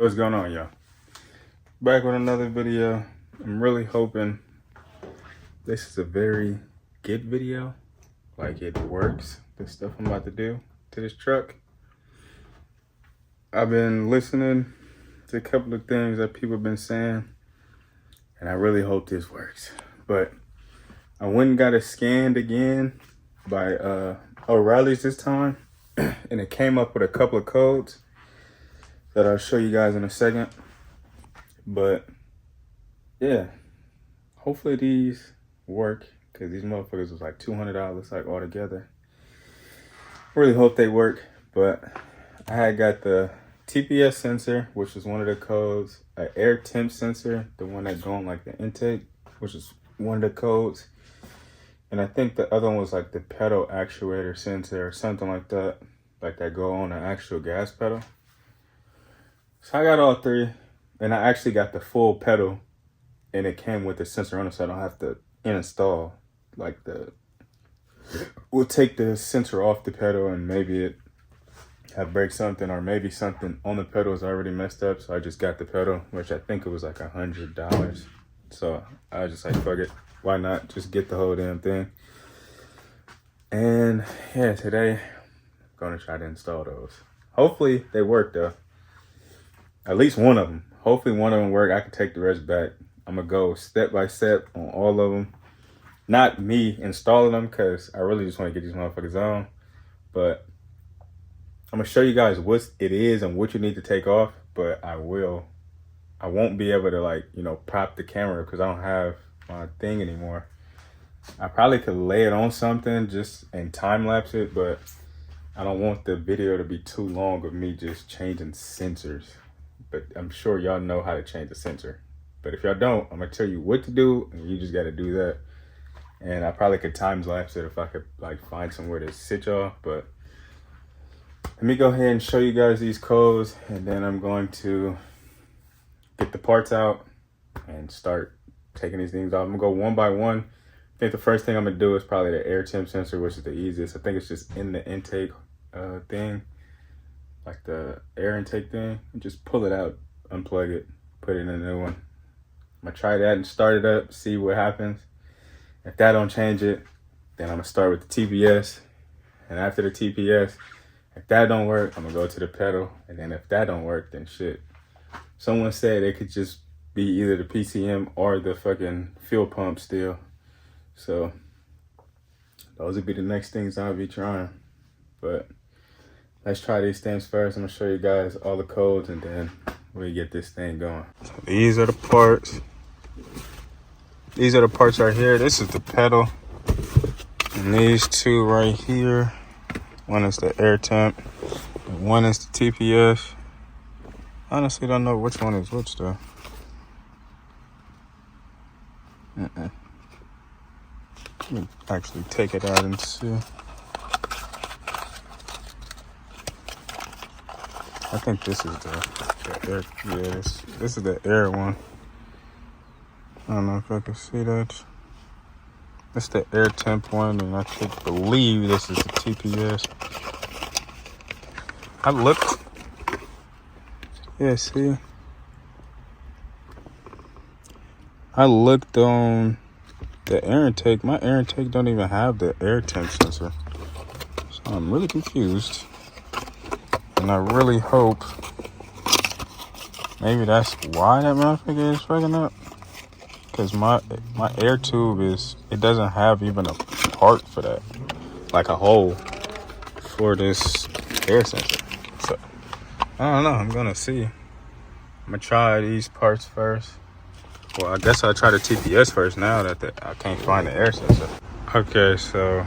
What's going on, y'all? Back with another video. I'm really hoping this is a very good video. Like it works, the stuff I'm about to do to this truck. I've been listening to a couple of things that people have been saying, and I really hope this works. But I went and got it scanned again by O'Reilly's this time, and it came up with a couple of codes that I'll show you guys in a second. But yeah, hopefully these work, because these motherfuckers was like $200 like all together. Really hope they work. But I had got the TPS sensor, which is one of the codes, an air temp sensor, the one that go on like the intake, which is one of the codes, and I think the other one was like the pedal actuator sensor or something like that go on the actual gas pedal. So I got all three, and I actually got the full pedal, and it came with the sensor on it, so I don't have to install like we'll take the sensor off the pedal, and maybe it have break something, or maybe something on the pedal is already messed up. So I just got the pedal, which I think it was like $100. So I was just like, fuck it, why not just get the whole damn thing? And yeah, today I'm gonna try to install those. Hopefully they work though. At least one of them. Hopefully one of them work. I can take the rest back. I'm gonna go step by step on all of them. Not me installing them, because I really just want to get these motherfuckers on. But I'm gonna show you guys what it is and what you need to take off. But I won't be able to, like, you know, prop the camera because I don't have my thing anymore. I probably could lay it on something just and time lapse it, but I don't want the video to be too long of me just changing sensors. But I'm sure y'all know how to change a sensor. But if y'all don't, I'm gonna tell you what to do, and you just gotta do that. And I probably could time lapse it if I could like find somewhere to sit y'all. But let me go ahead and show you guys these codes, and then I'm going to get the parts out and start taking these things off. I'm gonna go one by one. I think the first thing I'm gonna do is probably the air temp sensor, which is the easiest. I think it's just in the intake thing, like the air intake thing. Just pull it out, unplug it, put it in a new one. I'm gonna try that and start it up, see what happens. If that don't change it, then I'm gonna start with the TPS. And after the TPS, if that don't work, I'm gonna go to the pedal. And then if that don't work, then shit. Someone said it could just be either the PCM or the fucking fuel pump still. So those would be the next things I'll be trying. But let's try these things first. I'm gonna show you guys all the codes, and then we get this thing going. So these are the parts. These are the parts right here. This is the pedal. And these two right here. One is the air temp. And one is the TPS. Honestly, don't know which one is which though. Let me actually take it out and see. I think this is the air. Yeah, this is the air one. I don't know if I can see that. It's the air temp one, and I believe this is the TPS. I looked. Yeah, see? I looked on the air intake. My air intake don't even have the air temp sensor. So I'm really confused. And I really hope maybe that's why that motherfucker is fucking up. Because my air tube it doesn't have even a part for that. Like a hole for this air sensor. So I don't know, I'm gonna see. I'm gonna try these parts first. Well, I guess I'll try the TPS first now that I can't find the air sensor. Okay, so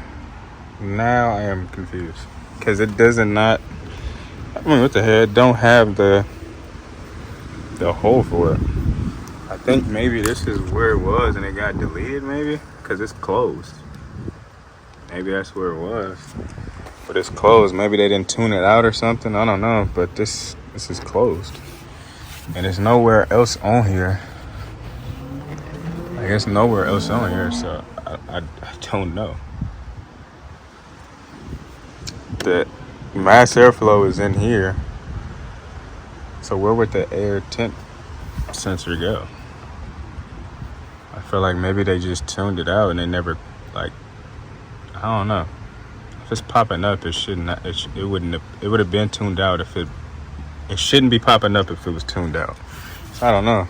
now I am confused. Because it doesn't not, I mean, what the hell? It don't have the hole for it. I think maybe this is where it was and it got deleted maybe, because it's closed. Maybe that's where it was. But it's closed. Maybe they didn't tune it out or something. I don't know, but this is closed. And there's nowhere else on here. I guess nowhere else on here, so I don't know. The mass airflow is in here. So where would the air temp sensor go? I feel like maybe they just tuned it out and they never, like, I don't know. If it's popping up, it shouldn't. It wouldn't. It would have been tuned out if it. It shouldn't be popping up if it was tuned out. So I don't know.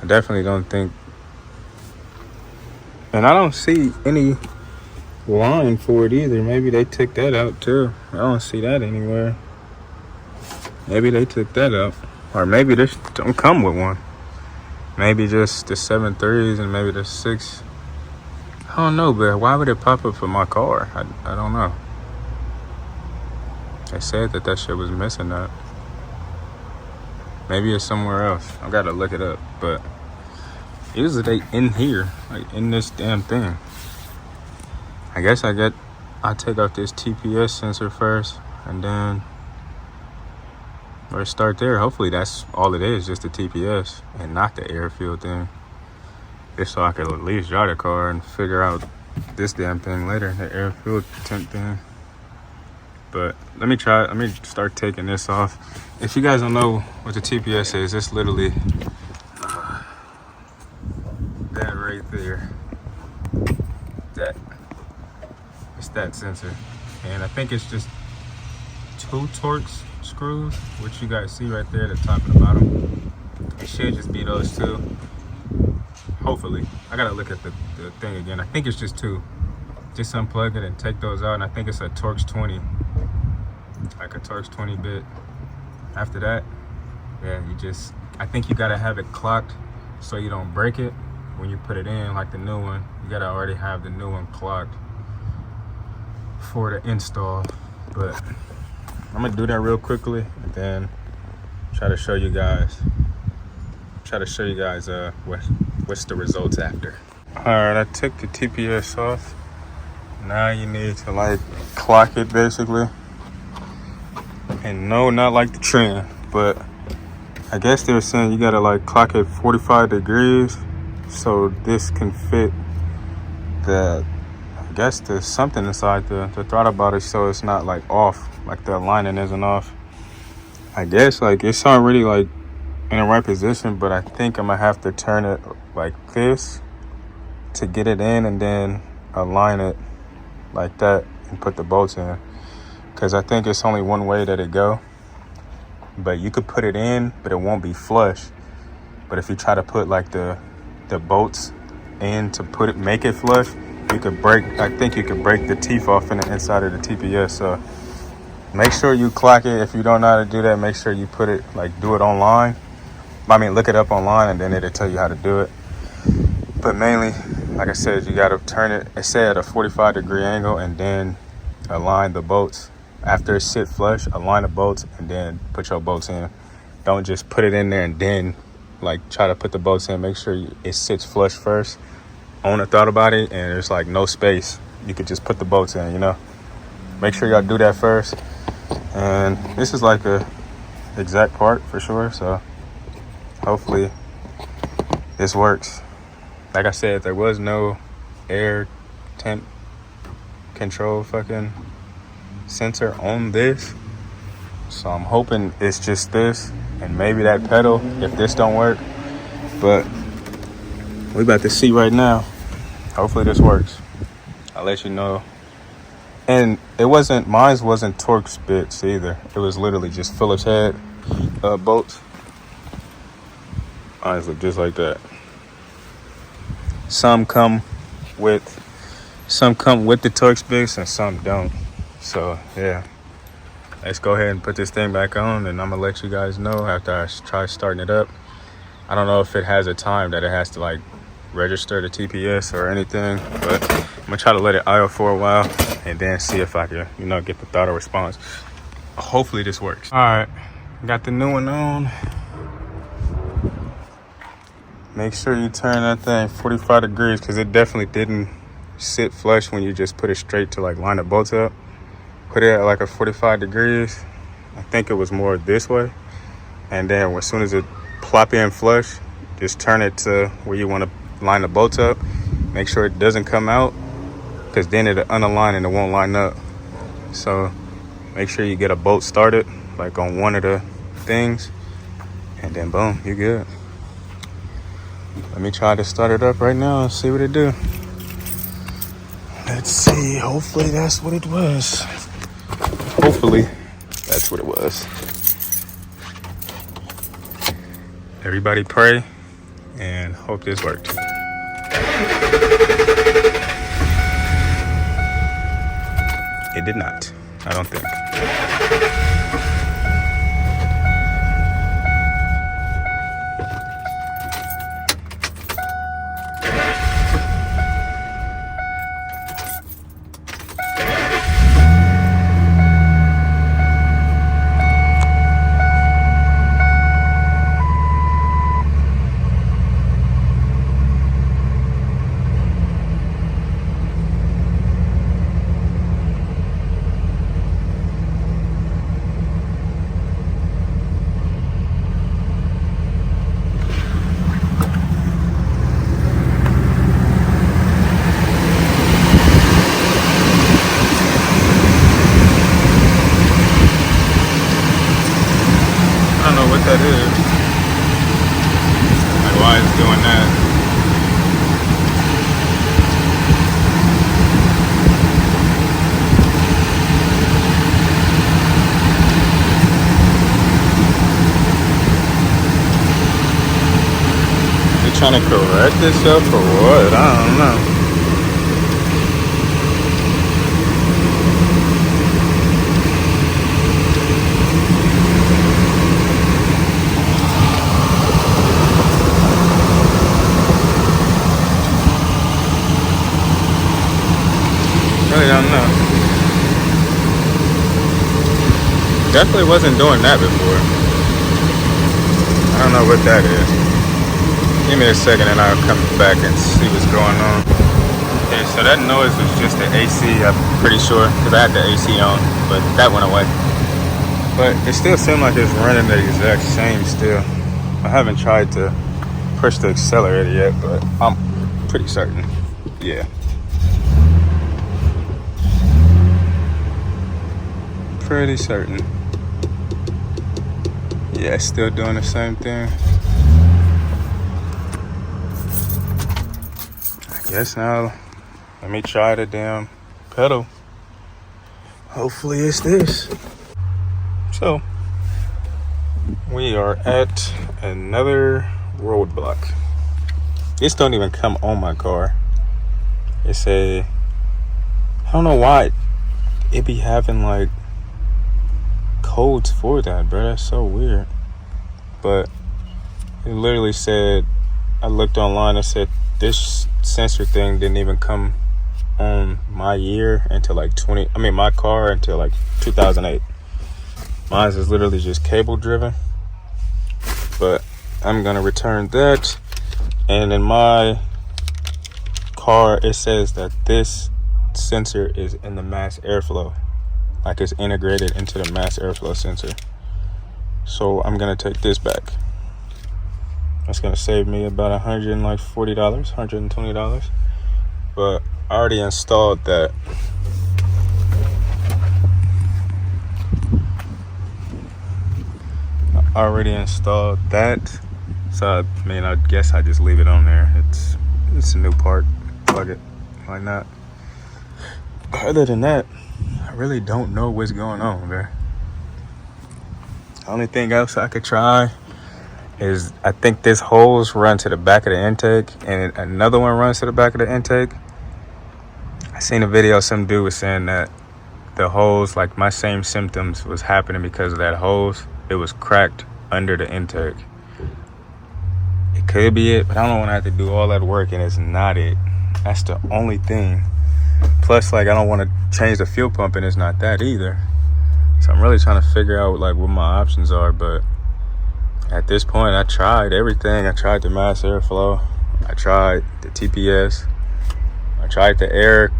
I definitely don't think. And I don't see any line for it either. Maybe they took that out too. I don't see that anywhere. Maybe they took that out, or maybe this don't come with one. Maybe just the 7.3s and maybe the 6. I don't know, but why would it pop up for my car? I don't know. They said that shit was missing that. Maybe it's somewhere else. I gotta look it up, but usually they in here, like in this damn thing. I guess I take out this TPS sensor first, and then let's start there. Hopefully that's all it is, just the TPS and not the airfield thing. Just so I could at least drive the car and figure out this damn thing later, the airfield temp thing. But let me start taking this off. If you guys don't know what the TPS is, it's literally that right there. It's that sensor. And I think it's just 2 Torx screws, which you guys see right there at the top and the bottom. It should just be those 2. Hopefully. I gotta look at the thing again. I think it's just 2. Just unplug it and take those out, and I think it's a Torx 20. Like a Torx 20 bit. After that, yeah, I think you gotta have it clocked so you don't break it when you put it in, like the new one. You gotta already have the new one clocked for the install. But I'm gonna do that real quickly and then try to show you guys what's the results after. All right, I took the TPS off. Now you need to like clock it basically. And no, not like the trend, but I guess they're saying you gotta like clock it 45 degrees so this can fit I guess there's something inside the throttle body so it's not like off, like the lining isn't off. I guess like it's already like in the right position, but I think I'm gonna have to turn it like this to get it in and then align it like that and put the bolts in. Because I think it's only one way that it go. But you could put it in, but it won't be flush. But if you try to put like the bolts in to make it flush, I think you could break the teeth off in the inside of the TPS. So make sure you clock it. If you don't know how to do that, make sure you do it online. I mean, look it up online and then it'll tell you how to do it. But mainly, like I said, you gotta turn it, at a 45 degree angle and then align the bolts. After it sit flush, align the bolts and then put your bolts in. Don't just put it in there and then like try to put the bolts in. Make sure it sits flush first on the throttle body and there's like no space. You could just put the bolts in, you know. Make sure y'all do that first. And this is like a exact part for sure, so hopefully this works. Like I said, there was no air temp control fucking sensor on this, so I'm hoping it's just this and maybe that pedal if this don't work. But we about to see right now. Hopefully this works. I'll let you know. And mine wasn't Torx bits either. It was literally just Phillips head bolts. Mine look just like that. Some come with the Torx bits and some don't. So yeah, let's go ahead and put this thing back on, and I'm gonna let you guys know after I try starting it up. I don't know if it has a time that it has to like register the TPS or anything, but I'm gonna try to let it idle for a while and then see if I can, get the throttle response. Hopefully this works. All right, got the new one on. Make sure you turn that thing 45 degrees because it definitely didn't sit flush when you just put it straight to like line the bolts up. Put it at like a 45 degrees. I think it was more this way. And then as soon as it plop in flush, just turn it to where you want to line the bolts up. Make sure it doesn't come out because then it'll unalign and it won't line up. So make sure you get a bolt started like on one of the things, and then boom, you're good. Let me try to start it up right now and see what it do. Let's see. Hopefully that's what it was. Hopefully that's what it was. Everybody pray and hope this worked. It did not. I don't think. I don't know what that is. Like, why it's doing that. You trying to correct itself or what? I don't know. Really don't know. Definitely wasn't doing that before. I don't know what that is. Give me a second and I'll come back and see what's going on. Okay, so that noise was just the AC, I'm pretty sure, because I had the AC on, but that went away. But it still seemed like it's running the exact same still. I haven't tried to push the accelerator yet, but I'm pretty certain. Yeah. Pretty certain. Yeah, it's still doing the same thing. I guess now, let me try the damn pedal. Hopefully it's this. So, we are at another roadblock. This don't even come on my car. It's I don't know why it be having like codes for that, bro. That's so weird. But it literally said, I looked online and said this sensor thing didn't even come on my year until like my car until like 2008. Mine is literally just cable driven. But I'm gonna return that. And in my car it says that this sensor is in the mass airflow. Like it's integrated into the mass airflow sensor. So I'm gonna take this back. That's gonna save me about $140, $120. But I already installed that. So I mean, I guess I just leave it on there. It's a new part. Plug it. Why not? Other than that, I really don't know what's going on, man. The only thing else I could try is I think this hose runs to the back of the intake and another one runs to the back of the intake. I seen a video, some dude was saying that the hose, like my same symptoms was happening because of that hose. It was cracked under the intake. It could be it, but I don't want to have to do all that work and it's not it. That's the only thing. Plus, like, I don't want to change the fuel pump and it's not that either. So I'm really trying to figure out like what my options are. But at this point, I tried everything. I tried the mass airflow. I tried the TPS. I tried the air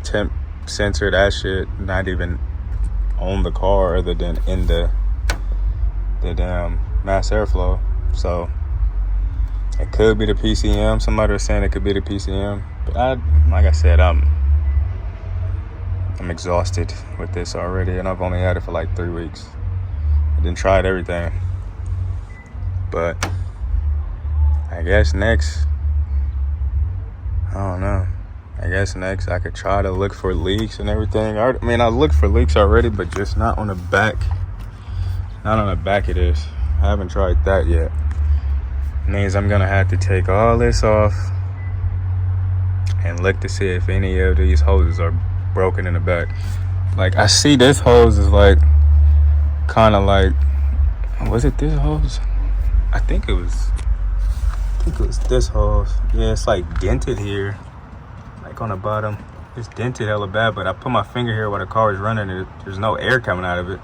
temp sensor. That shit not even on the car other than in the damn mass airflow. So it could be the PCM. Somebody was saying it could be the PCM. But like I said, I'm exhausted with this already, and I've only had it for like 3 weeks. I done tried everything. But I guess next, I don't know. I guess next I could try to look for leaks and everything. I mean, I looked for leaks already, but just not on the back. Not on the back of this. I haven't tried that yet. It means I'm gonna have to take all this off and look to see if any of these hoses are broken in the back. Like, I see this hose is like, kind of like, was it this hose? I think it was this hose. Yeah, it's like dented here, like on the bottom. It's dented hella bad, but I put my finger here while the car is running. There's no air coming out of it,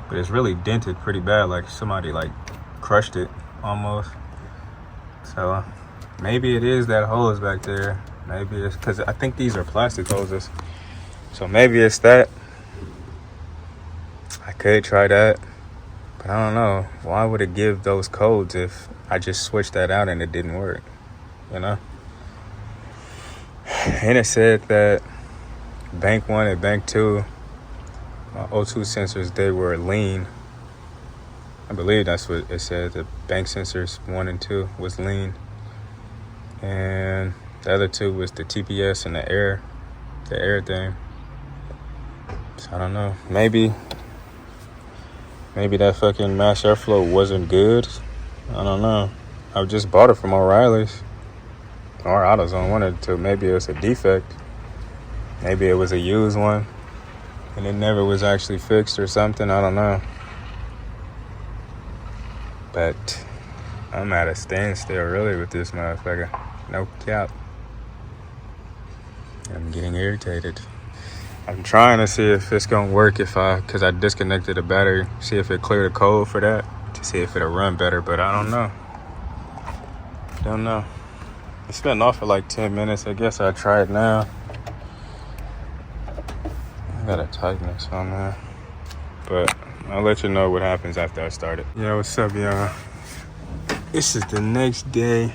but it's really dented pretty bad, like somebody like crushed it almost. So maybe it is that hose back there. Maybe it's because I think these are plastic hoses, so maybe it's that. I could try that, but I don't know. Why would it give those codes if I just switched that out and it didn't work, you know? And it said that bank 1 and bank 2 O2 sensors, they were lean. I believe that's what it said. The bank sensors 1 and 2 was lean, and the other 2 was the TPS and the air thing. So I don't know. Maybe that fucking mass airflow wasn't good. I don't know. I just bought it from O'Reilly's or AutoZone, one of the two. Maybe it was a defect. Maybe it was a used one and it never was actually fixed or something. I don't know. But I'm at a standstill really with this motherfucker. No cap. I'm getting irritated. I'm trying to see if it's gonna work because I disconnected the battery, see if it cleared the code for that, to see if it'll run better, but I don't know. Don't know. It's been off for like 10 minutes. I guess I'll try it now. I gotta tighten this on there. But I'll let you know what happens after I start it. Yo, what's up, y'all? This is the next day.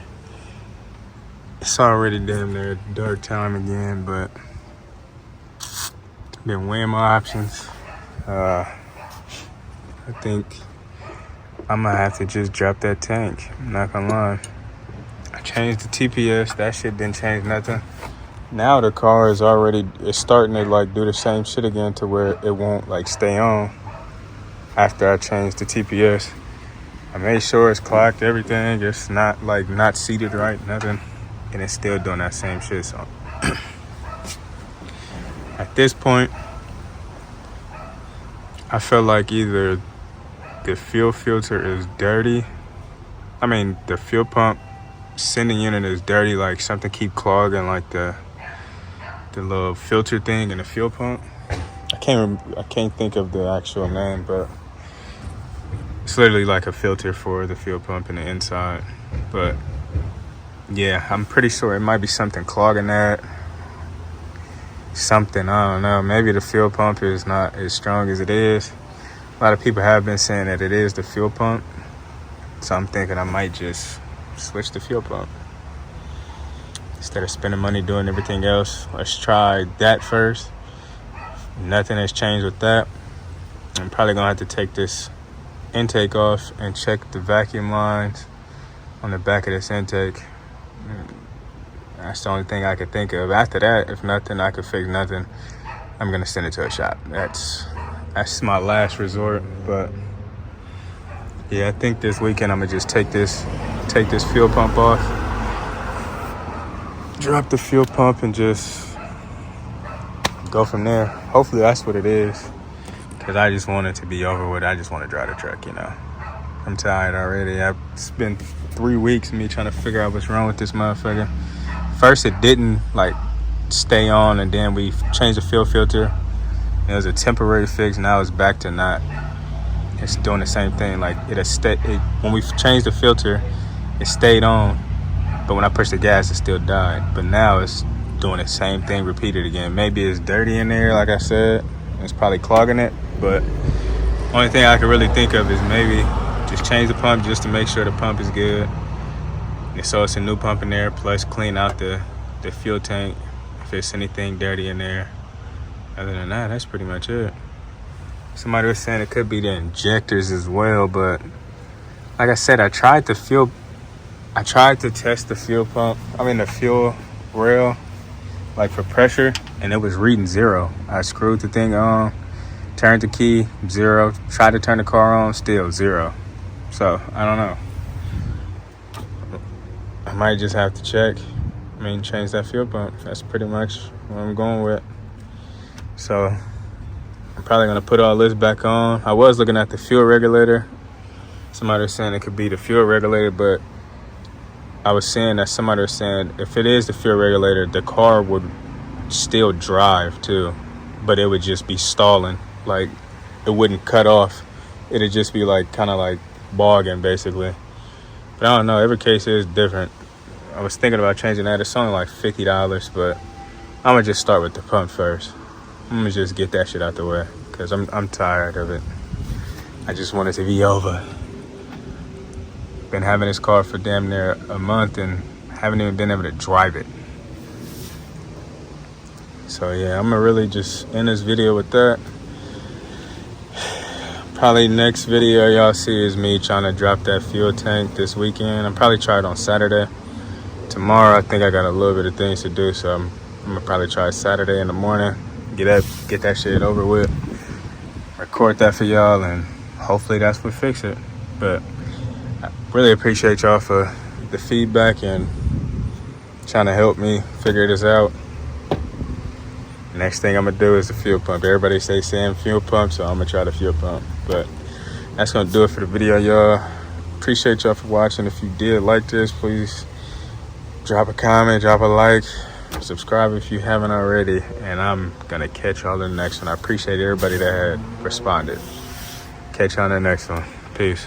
It's already damn near dark time again, but been weighing my options. I think I'm gonna have to just drop that tank. I'm not gonna lie. I changed the TPS. That shit didn't change nothing. Now the car is it's starting to like do the same shit again to where it won't like stay on after I changed the TPS. I made sure it's clocked, everything. It's not seated right, nothing. And it's still doing that same shit, so. At this point, I feel like either the fuel filter is dirty. I mean, the fuel pump sending unit is dirty, like something keep clogging like the little filter thing in the fuel pump. I can't think of the actual name, but it's literally like a filter for the fuel pump in the inside. But yeah, I'm pretty sure it might be something clogging that. Something, I don't know. Maybe the fuel pump is not as strong as it is. A lot of people have been saying that it is the fuel pump. So I'm thinking I might just switch the fuel pump. Instead of spending money doing everything else, let's try that first. Nothing has changed with that. I'm probably gonna have to take this intake off and check the vacuum lines on the back of this intake. That's the only thing I could think of. After that, if nothing, I could fix nothing, I'm gonna send it to a shop. That's my last resort. But yeah, I think this weekend I'm gonna just take this fuel pump off, drop the fuel pump, and just go from there. Hopefully that's what it is, because I just want it to be over with. I just want to drive the truck, you know. I'm tired already. I've spent 3 weeks me trying to figure out what's wrong with this motherfucker. First, it didn't like stay on, and then we changed the fuel filter. It was a temporary fix. Now it's back to not. It's doing the same thing. Like when we changed the filter, it stayed on, but when I pushed the gas, it still died. But now it's doing the same thing repeated again. Maybe it's dirty in there, like I said. It's probably clogging it. But only thing I can really think of is maybe just change the pump just to make sure the pump is good. So it's a new pump in there, plus clean out the fuel tank if there's anything dirty in there. Other than that, that's pretty much it. Somebody was saying it could be the injectors as well, but like I said, I tried to test the fuel pump. The fuel rail, like for pressure, and it was reading 0. I screwed the thing on, turned the key, 0. Tried to turn the car on, still 0. So I don't know. I might just have to change that fuel pump. That's pretty much what I'm going with. So I'm probably gonna put all this back on. I was looking at the fuel regulator. Somebody was saying it could be the fuel regulator, but somebody was saying if it is the fuel regulator, the car would still drive too, but it would just be stalling. Like it wouldn't cut off. It'd just be like kind of like bogging basically. But I don't know. Every case is different. I was thinking about changing that. It's only like $50, but I'm gonna just start with the pump first. I'm gonna just get that shit out the way because I'm tired of it. I just want it to be over. Been having this car for damn near a month and haven't even been able to drive it. So yeah, I'm gonna really just end this video with that. Probably next video y'all see is me trying to drop that fuel tank this weekend. I'll probably try it on Saturday. Tomorrow I think I got a little bit of things to do, so I'm gonna probably try Saturday in the morning. Get that shit over with. Record that for y'all, and hopefully that's what fix it. But I really appreciate y'all for the feedback and trying to help me figure this out. Next thing I'm gonna do is the fuel pump. Everybody saying fuel pump, so I'm gonna try the fuel pump. But that's gonna do it for the video, y'all. Appreciate y'all for watching. If you did like this, please drop a comment, drop a like, subscribe if you haven't already, and I'm gonna catch y'all in the next one. I appreciate everybody that had responded. Catch y'all in the next one. Peace.